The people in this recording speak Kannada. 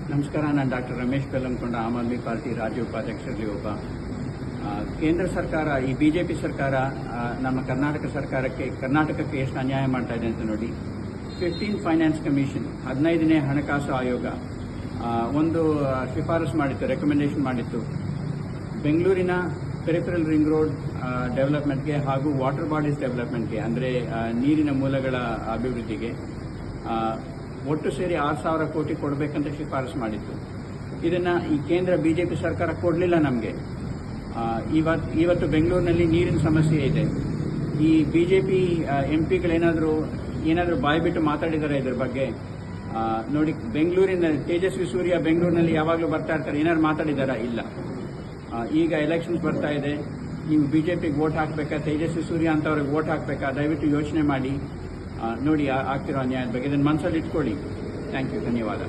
ನಮಸ್ಕಾರ. ನಾನು ಡಾಕ್ಟರ್ ರಮೇಶ್ ಬೆಲ್ಲಂಕೊಂಡ, ಆಮ್ ಆದ್ಮಿ ಪಾರ್ಟಿ ರಾಜ್ಯ ಉಪಾಧ್ಯಕ್ಷರಲ್ಲಿ ಒಬ್ಬ. ಕೇಂದ್ರ ಸರ್ಕಾರ, ಈ ಬಿಜೆಪಿ ಸರ್ಕಾರ ನಮ್ಮ ಕರ್ನಾಟಕಕ್ಕೆ ಎಷ್ಟು ಅನ್ಯಾಯ ಮಾಡ್ತಾ ಇದೆ ಅಂತ ನೋಡಿ. 15th ಫೈನಾನ್ಸ್ ಕಮಿಷನ್ 15ನೇ ಹಣಕಾಸು ಆಯೋಗ ಒಂದು ಶಿಫಾರಸು ಮಾಡಿತ್ತು, ರೆಕಮೆಂಡೇಶನ್ ಮಾಡಿತ್ತು. ಬೆಂಗಳೂರಿನ ಪೆರಿಫೆರಲ್ ರಿಂಗ್ ರೋಡ್ ಡೆವಲಪ್ಮೆಂಟ್ಗೆ ಹಾಗೂ ವಾಟರ್ ಬಾಡೀಸ್ ಡೆವಲಪ್ಮೆಂಟ್ಗೆ, ಅಂದರೆ ನೀರಿನ ಮೂಲಗಳ ಅಭಿವೃದ್ಧಿಗೆ ಒಟ್ಟು ಸೇರಿ 6,000 ಕೋಟಿ ಕೊಡಬೇಕಂತ ಶಿಫಾರಸು ಮಾಡಿತ್ತು. ಇದನ್ನು ಈ ಕೇಂದ್ರ ಬಿಜೆಪಿ ಸರ್ಕಾರ ಕೊಡಲಿಲ್ಲ ನಮಗೆ. ಇವತ್ತು ಬೆಂಗಳೂರಿನಲ್ಲಿ ನೀರಿನ ಸಮಸ್ಯೆ ಇದೆ. ಈ ಬಿಜೆಪಿ ಎಂಪಿಗಳೇನಾದರೂ ಬಾಯ್ಬಿಟ್ಟು ಮಾತಾಡಿದ್ದಾರೆ ಇದ್ರ ಬಗ್ಗೆ ನೋಡಿ. ಬೆಂಗಳೂರಿನ ತೇಜಸ್ವಿ ಸೂರ್ಯ ಬೆಂಗಳೂರಿನಲ್ಲಿ ಯಾವಾಗಲೂ ಬರ್ತಾ ಇರ್ತಾರೆ, ಏನಾದ್ರು ಮಾತಾಡಿದಾರಾ? ಇಲ್ಲ. ಈಗ ಎಲೆಕ್ಷನ್ಸ್ ಬರ್ತಾ ಇದೆ, ನೀವು ಬಿಜೆಪಿಗೆ ವೋಟ್ ಹಾಕಬೇಕಾ, ತೇಜಸ್ವಿ ಸೂರ್ಯ ಅಂತವ್ರಿಗೆ ವೋಟ್ ಹಾಕಬೇಕಾ? ದಯವಿಟ್ಟು ಯೋಚನೆ ಮಾಡಿ ನೋಡಿ ಆಗ್ತಿರೋ ಅನ್ಯಾಯದ ಬಗ್ಗೆ. ಇದನ್ನು ಮನಸ್ಸಲ್ಲಿ ಇಟ್ಕೊಳ್ಳಿ. ಥ್ಯಾಂಕ್ ಯು, ಧನ್ಯವಾದ.